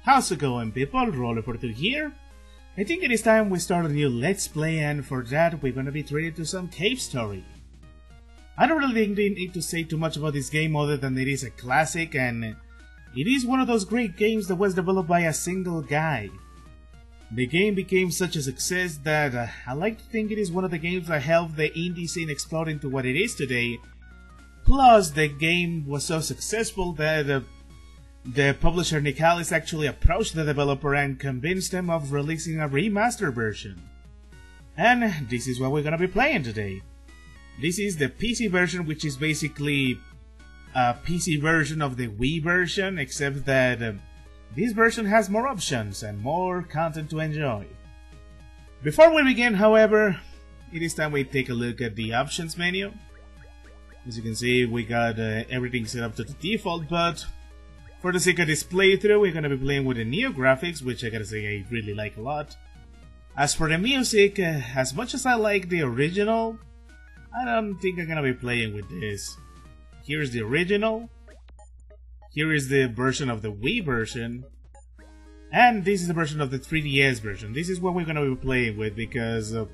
How's it going, people? Roller42 here. I think it is time we start a new Let's Play, and for that we're gonna be treated to some cave story. I don't really think they need to say too much about this game other than it is a classic, and it is one of those great games that was developed by a single guy. The game became such a success that I like to think it is one of the games that helped the indie scene explode into what it is today. Plus, the game was so successful that the publisher Nicalis actually approached the developer and convinced them of releasing a remastered version. And this is what we're gonna be playing today. This is the PC version, which is basically a PC version of the Wii version, except that this version has more options and more content to enjoy. Before we begin, however, it is time we take a look at the options menu. As you can see, we got everything set up to the default, but for the sake of this playthrough, we're gonna be playing with the new graphics, which I gotta say I really like a lot. As for the music, as much as I like the original, I don't think I'm gonna be playing with this. Here's the original, here is the version of the Wii version, and this is the version of the 3DS version. This is what we're gonna be playing with because it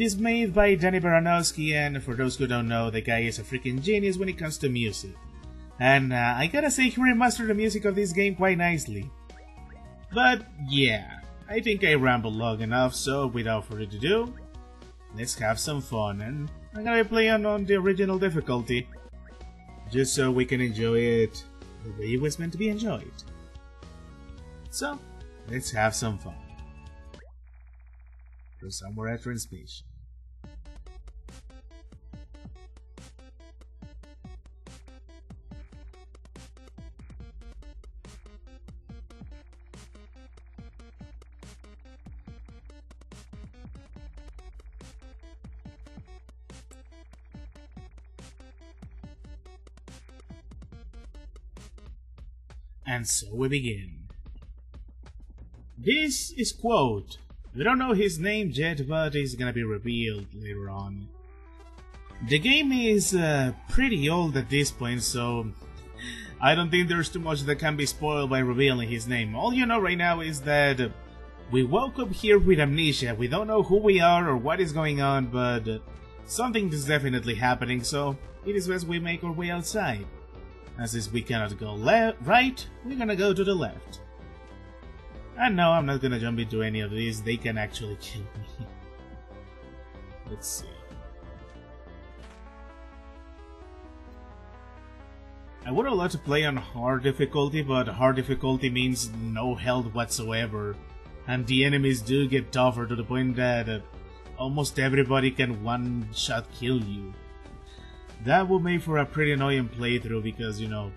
is made by Danny Baranowski, and for those who don't know, the guy is a freaking genius when it comes to music. And I gotta say, he remastered the music of this game quite nicely. But yeah, I think I rambled long enough, so without further ado, let's have some fun. And I'm gonna be playing on the original difficulty, just so we can enjoy it the way it was meant to be enjoyed. So, let's have some fun. For somewhere at transmission. And so we begin. This is Quote. We don't know his name yet, but it's gonna be revealed later on. The game is pretty old at this point, so I don't think there's too much that can be spoiled by revealing his name. All you know right now is that we woke up here with amnesia. We don't know who we are or what is going on, but something is definitely happening, so it is best we make our way outside. As is, we cannot go right, we're gonna go to the left. And no, I'm not gonna jump into any of these, they can actually kill me. Let's see. I would have loved to play on hard difficulty, but hard difficulty means no health whatsoever. And the enemies do get tougher to the point that almost everybody can one-shot kill you. That will make for a pretty annoying playthrough because, you know,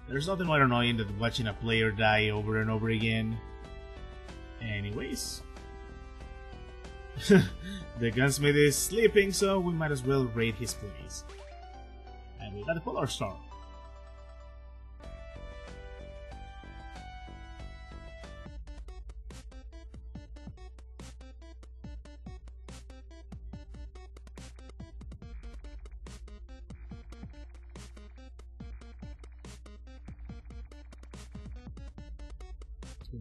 there's nothing more annoying than watching a player die over and over again. Anyways. The gunsmith is sleeping, so we might as well raid his place. And we got the Polar Star.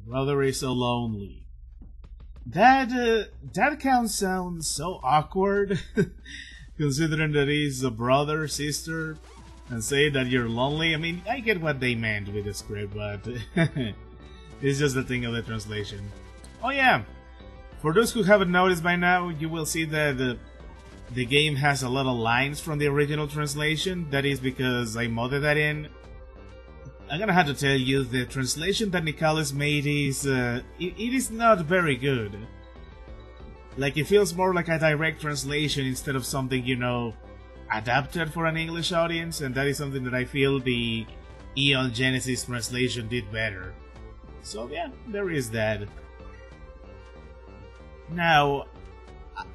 Brother is so lonely. That can sound so awkward, considering that he's a brother, sister, and say that you're lonely. I mean, I get what they meant with the script, but it's just a thing of the translation. Oh yeah, for those who haven't noticed by now, you will see that the game has a lot of lines from the original translation. That is because I modded that in. I'm gonna have to tell you, the translation that Nicalis made is, it is not very good. Like, it feels more like a direct translation instead of something, you know, adapted for an English audience, and that is something that I feel the Eon Genesis translation did better. So yeah, there is that. Now,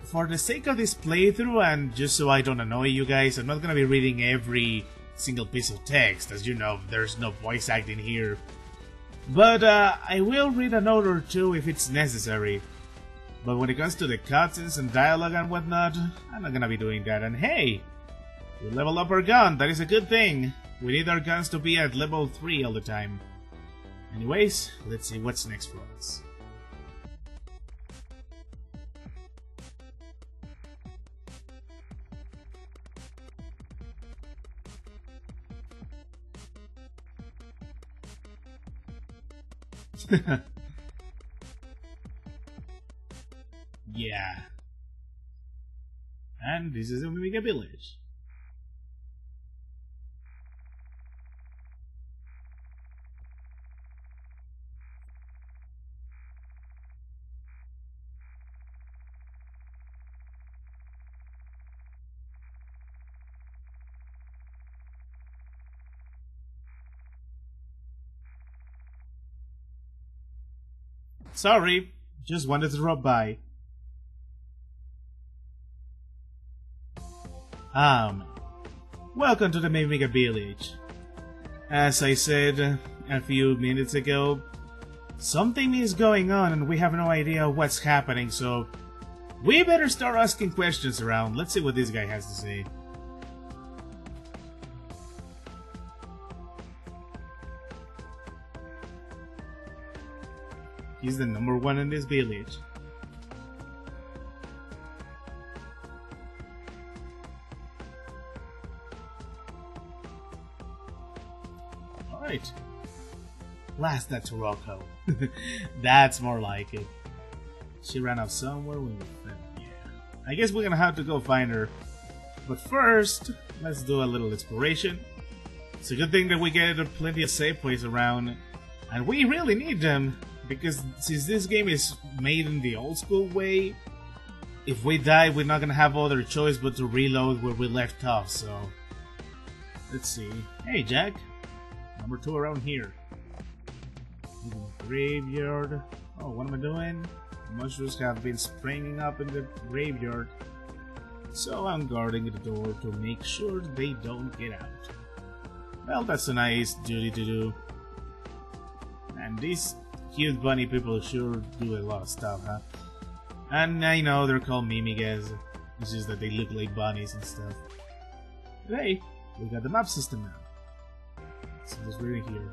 for the sake of this playthrough, and just so I don't annoy you guys, I'm not gonna be reading every single piece of text. As you know, there's no voice acting here. But I will read a note or two if it's necessary. But when it comes to the cutscenes and dialogue and whatnot, I'm not gonna be doing that. And hey, we level up our gun, that is a good thing. We need our guns to be at level 3 all the time. Anyways, let's see what's next for us. Yeah. And this is a mega village. Sorry, just wanted to drop by. Welcome to the Mega Village. As I said a few minutes ago, something is going on and we have no idea what's happening, so we better start asking questions around. Let's see what this guy has to say. He's the #1 in this village. Alright. Last that Toroko. That's more like it. She ran off somewhere when we found her. Yeah. I guess we're gonna have to go find her. But first, let's do a little exploration. It's a good thing that we get plenty of safe places around. And we really need them. Because since this game is made in the old school way, if we die, we're not gonna have other choice but to reload where we left off, so... Let's see. Hey, Jack. #2 around here. Graveyard. Oh, what am I doing? Monsters have been springing up in the graveyard. So I'm guarding the door to make sure they don't get out. Well, that's a nice duty to do. And these cute bunny people sure do a lot of stuff, huh? And I know they're called mimigas. It's just that they look like bunnies and stuff. But hey, we got the map system now. So let's read it here.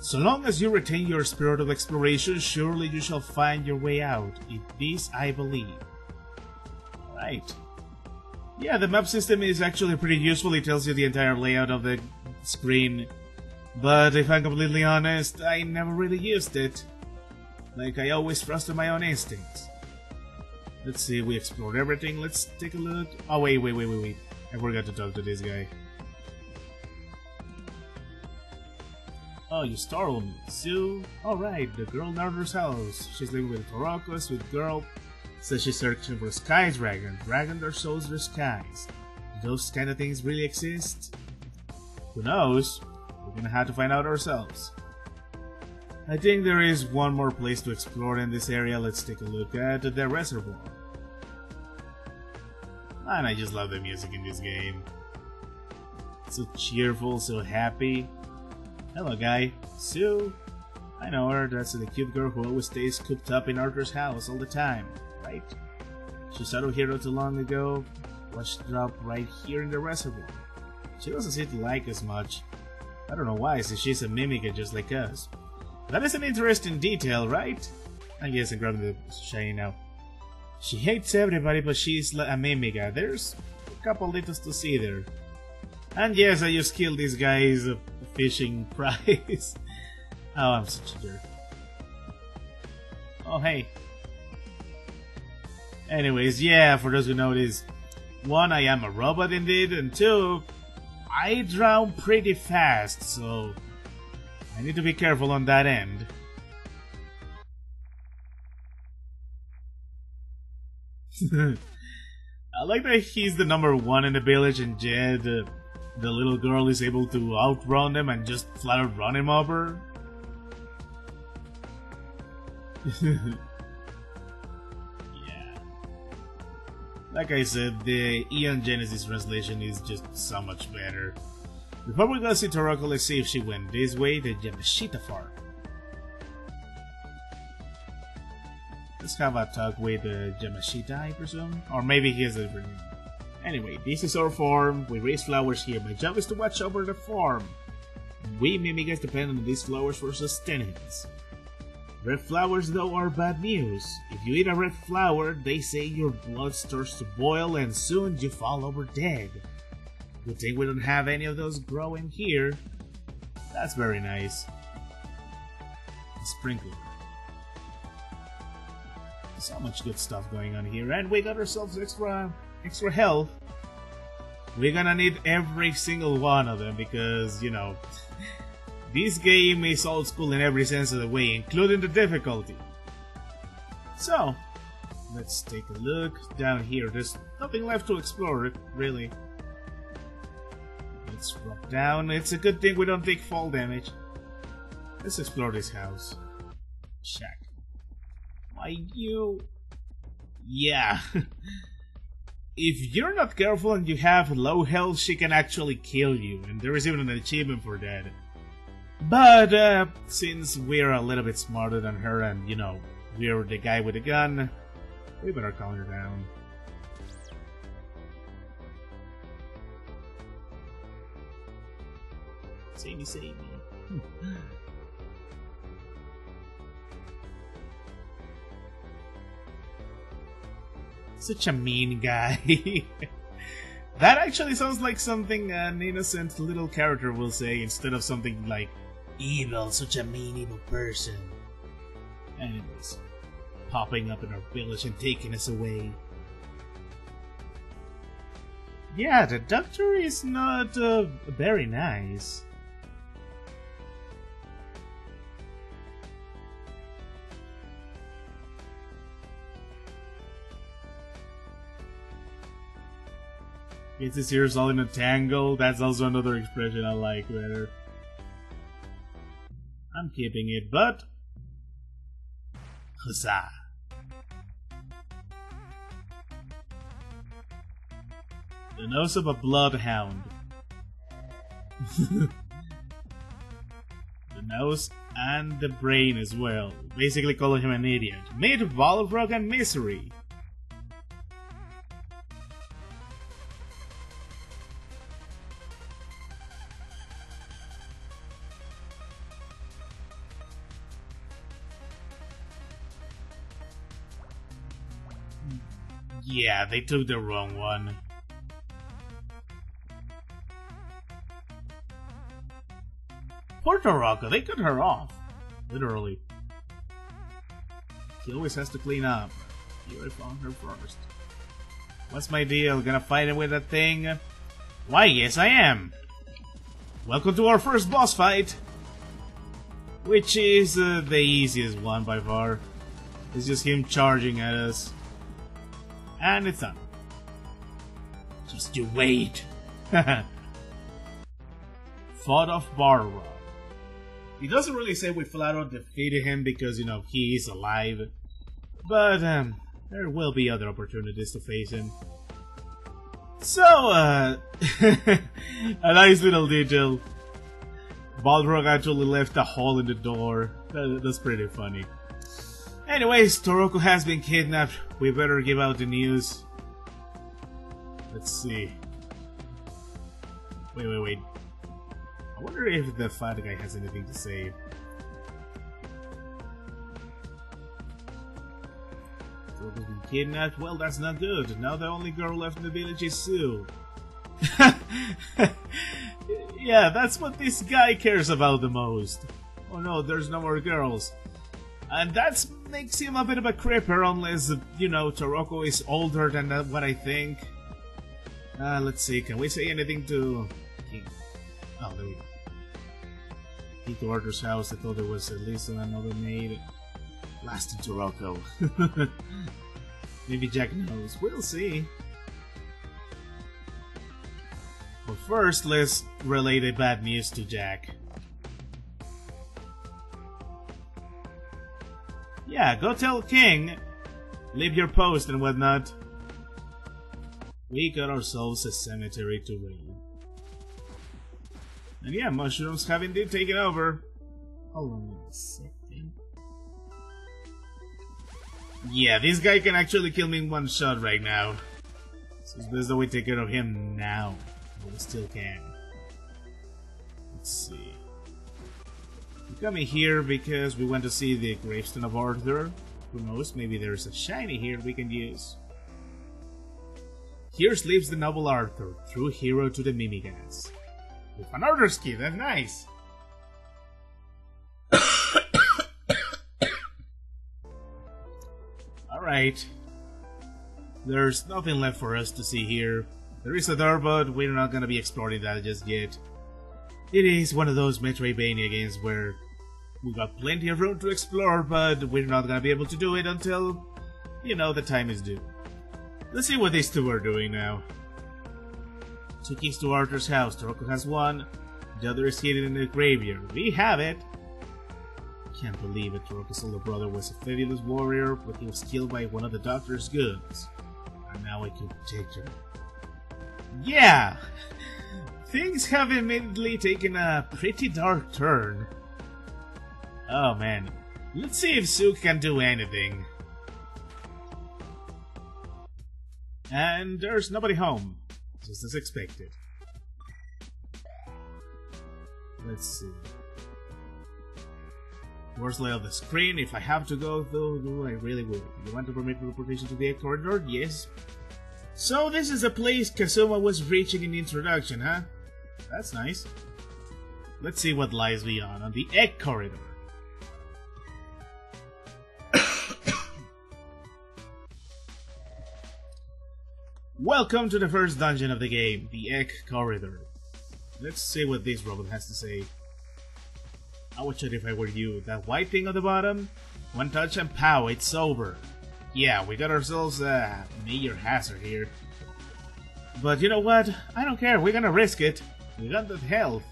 So long as you retain your spirit of exploration, surely you shall find your way out. In this I believe. Alright. Yeah, the map system is actually pretty useful. It tells you the entire layout of the screen. But if I'm completely honest, I never really used it. Like, I always trusted my own instincts. Let's see, we explored everything. Let's take a look. Oh, wait. I forgot to talk to this guy. Oh, you startled me. Sue? Alright, the girl in Arthur's house. She's living with Toroko, a sweet girl. Says she's searching for a sky dragon. Dragon that shows their skies. Do those kind of things really exist? Who knows? We're gonna have to find out ourselves. I think there is one more place to explore in this area. Let's take a look at the reservoir. And I just love the music in this game. So cheerful, so happy. Hello, guy. Sue? I know her. That's the cute girl who always stays cooped up in Arthur's house all the time, right? She started here not too long ago. Watched drop right here in the reservoir. She doesn't seem to like us much. I don't know why, since she's a mimic just like us. That is an interesting detail, right? I guess I'm grabbing the shiny now. She hates everybody, but she's a mimiga. There's a couple details to see there. And yes, I just killed this guy's fishing prize. Oh, I'm such a jerk. Oh, hey. Anyways, yeah, for those who notice, 1, I am a robot indeed, and 2, I drown pretty fast, so I need to be careful on that end. I like that he's the #1 in the village and Jed, the little girl, is able to outrun him and just flat out run him over. Yeah. Like I said, the Eon Genesis translation is just so much better. Before we go see Toroko, let's see if she went this way, the Yamashita farm. Let's have a talk with Yamashita, I presume? Or maybe he has a different name. Anyway, this is our farm. We raise flowers here. My job is to watch over the farm. We mimics depend on these flowers for sustenance. Red flowers, though, are bad news. If you eat a red flower, they say your blood starts to boil and soon you fall over dead. Good thing we don't have any of those growing here. That's very nice. A sprinkler. So much good stuff going on here, and we got ourselves extra health. We're gonna need every single one of them because, you know, this game is old school in every sense of the way, including the difficulty. So, let's take a look down here. There's nothing left to explore, really. Let's drop down. It's a good thing we don't take fall damage. Let's explore this house. Shack. Why you... Yeah. If you're not careful and you have low health, she can actually kill you, and there is even an achievement for that. But, since we're a little bit smarter than her and, you know, we're the guy with the gun, we better calm her down. Save me, save me. Such a mean guy. That actually sounds like something an innocent little character will say instead of something like evil, such a mean evil person. Anyways, popping up in our village and taking us away. Yeah, the doctor is not very nice. Gets his ears all in a tangle. That's also another expression I like better. I'm keeping it, but... Huzzah! The nose of a bloodhound. The nose and the brain as well. Basically calling him an idiot. Made of Balrog and misery. Yeah, they took the wrong one. Poor Taraka, they cut her off. Literally. She always has to clean up. Here I found her first. What's my deal? Gonna fight it with that thing? Why, yes I am! Welcome to our first boss fight! Which is the easiest one by far. It's just him charging at us. And it's done. Just you wait. Fought off Balrog. He doesn't really say we flat out defeated him because, you know, he is alive. But, there will be other opportunities to face him. So, a nice little detail. Balrog actually left a hole in the door. That's pretty funny. Anyways, Toroko has been kidnapped. We better give out the news. Let's see. Wait. I wonder if the fat guy has anything to say. Toroko's been kidnapped? Well, that's not good. Now the only girl left in the village is Sue. Yeah, that's what this guy cares about the most. Oh no, there's no more girls. And that makes him a bit of a creeper, unless, you know, Toroko is older than what I think. Let's see, can we say anything to King? Oh, there we go. King to Arthur's house, I thought there was at least another maid. Last to Toroko. Maybe Jack knows. We'll see. But first, let's relay the bad news to Jack. Yeah, go tell King, leave your post and whatnot. We got ourselves a cemetery to raid. And yeah, mushrooms have indeed taken over. Hold on a second. Yeah, this guy can actually kill me in one shot right now. So it's best that we take care of him now. But we still can. Let's see. We're coming here because we want to see the gravestone of Arthur. Who knows, maybe there's a shiny here we can use. Here sleeps the noble Arthur, true hero to the Mimigants. With an Arthur's key, that's nice! Alright. There's nothing left for us to see here. There is a door, but we're not gonna be exploring that just yet. It is one of those Metroidvania games where we got plenty of room to explore, but we're not gonna be able to do it until, you know, the time is due. Let's see what these two are doing now. 2 keys to Arthur's house. Toroko has one. The other is hidden in the graveyard. We have it! Can't believe it. Toroko's older brother was a fabulous warrior, but he was killed by one of the doctor's goons. And now I can protect her. Yeah! Things have immediately taken a pretty dark turn. Oh man. Let's see if Sue can do anything. And there's nobody home. Just as expected. Let's see. Worst layout of the screen. If I have to go though, I really will. You want to permit teleportation to the corridor? Yes. So this is a place Kazuma was reaching in the introduction, huh? That's nice. Let's see what lies beyond on the egg corridor. Welcome to the first dungeon of the game, the egg corridor. Let's see what this robot has to say. I would check if I were you. That white thing on the bottom? One touch and pow, it's over. Yeah, we got ourselves a major hazard here. But you know what? I don't care, we're gonna risk it. We got that health.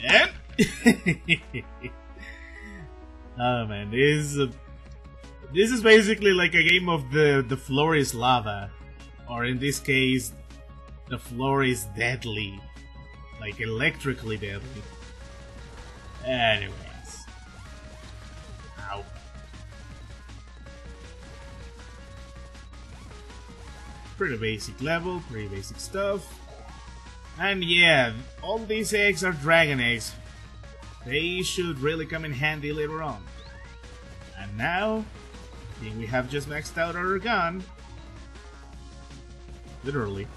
And... oh man, this is basically like a game of the floor is lava. Or in this case, the floor is deadly. Like electrically deadly. Anyways. Ow. Pretty basic level, pretty basic stuff. And yeah, all these eggs are dragon eggs. They should really come in handy later on. And now, I think we have just maxed out our gun. Literally.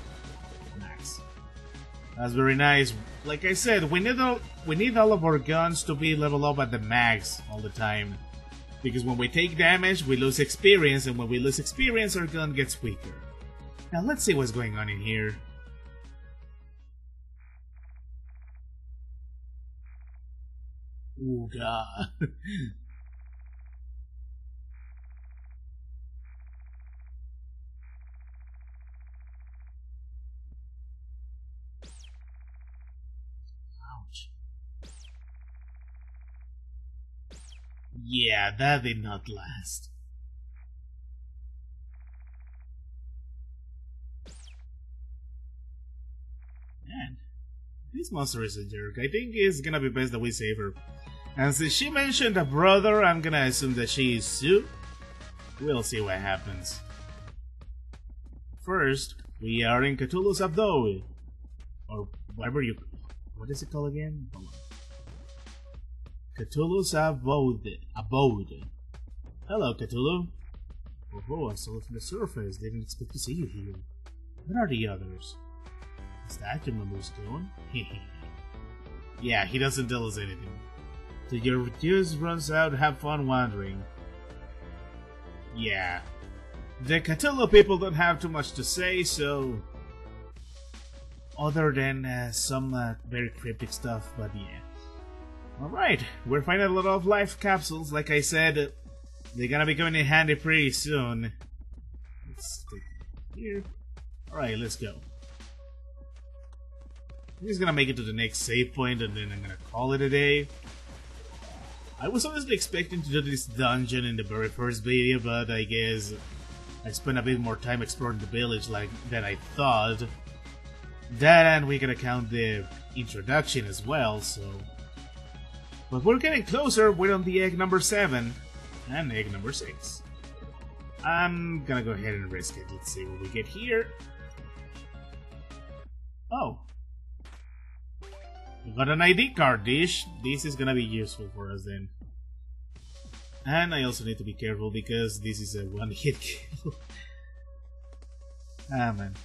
Max. That's very nice. Like I said, we need all of our guns to be leveled up at the max all the time. Because when we take damage, we lose experience, and when we lose experience, our gun gets weaker. Now let's see what's going on in here. Oh god. Ouch. Yeah, that did not last. Man, this monster is a jerk. I think it's gonna be best that we save her. And since she mentioned a brother, I'm gonna assume that she is Sue. We'll see what happens. First, we are in Cthulhu's abode. Or whatever you... what is it called again? Hold on. Cthulhu's abode. Hello, Cthulhu. Oh, I saw it from the surface. Didn't expect to see you here. What are the others? Is that your memory stone? Yeah, he doesn't tell us anything. Till your juice runs out, have fun wandering. Yeah. The Cthulhu people don't have too much to say, so... other than some very cryptic stuff, but yeah. Alright, we're finding a lot of life capsules. Like I said, they're gonna be coming in handy pretty soon. Let's take it here. Alright, let's go. I'm just gonna make it to the next save point and then I'm gonna call it a day. I was honestly expecting to do this dungeon in the very first video, but I guess I spent a bit more time exploring the village than I thought. That and we gotta count the introduction as well, so... but we're getting closer, we're on the egg number 7 and egg number 6. I'm gonna go ahead and risk it. Let's see what we get here. Oh. We got an ID card dish. This is gonna be useful for us then. And I also need to be careful because this is a one-hit kill. Ah man.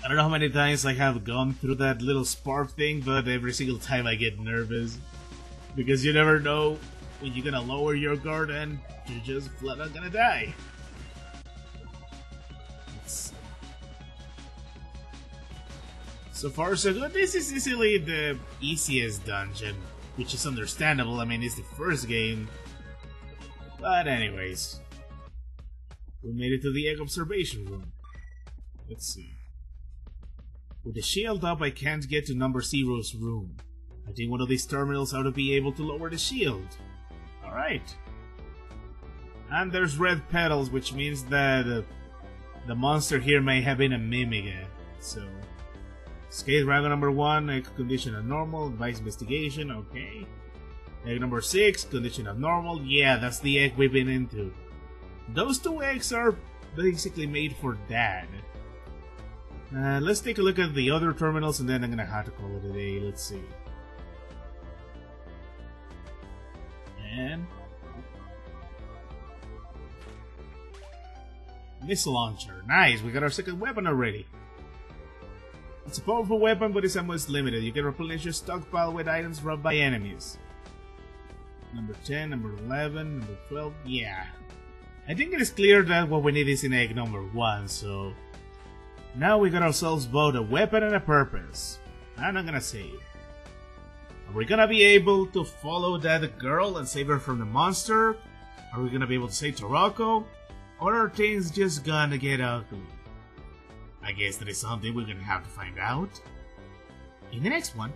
I don't know how many times I have gone through that little spark thing, but every single time I get nervous. Because you never know when you're gonna lower your guard and you're just flat out gonna die. So far so good. This is easily the easiest dungeon, which is understandable. I mean, it's the first game. But anyways, we made it to the egg observation room. Let's see. With the shield up, I can't get to number 0's room. I think one of these terminals ought to be able to lower the shield. Alright. And there's red petals, which means that the monster here may have been a mimic. So, Skate Dragon number 1, egg condition abnormal, device investigation, okay. Egg number 6, condition abnormal, yeah, that's the egg we've been into. Those two eggs are basically made for that. Let's take a look at the other terminals and then I'm gonna have to call it a day, let's see. And... missile launcher, nice, we got our second weapon already. It's a powerful weapon, but its ammo is limited. You can replenish your stockpile with items robbed by enemies. Number 10, number 11, number 12, yeah. I think it is clear that what we need is in egg number 1, so... now we got ourselves both a weapon and a purpose. And I'm gonna save. Are we gonna be able to follow that girl and save her from the monster? Are we gonna be able to save Taroko? Or are things just gonna get ugly? I guess that is something we're gonna have to find out in the next one.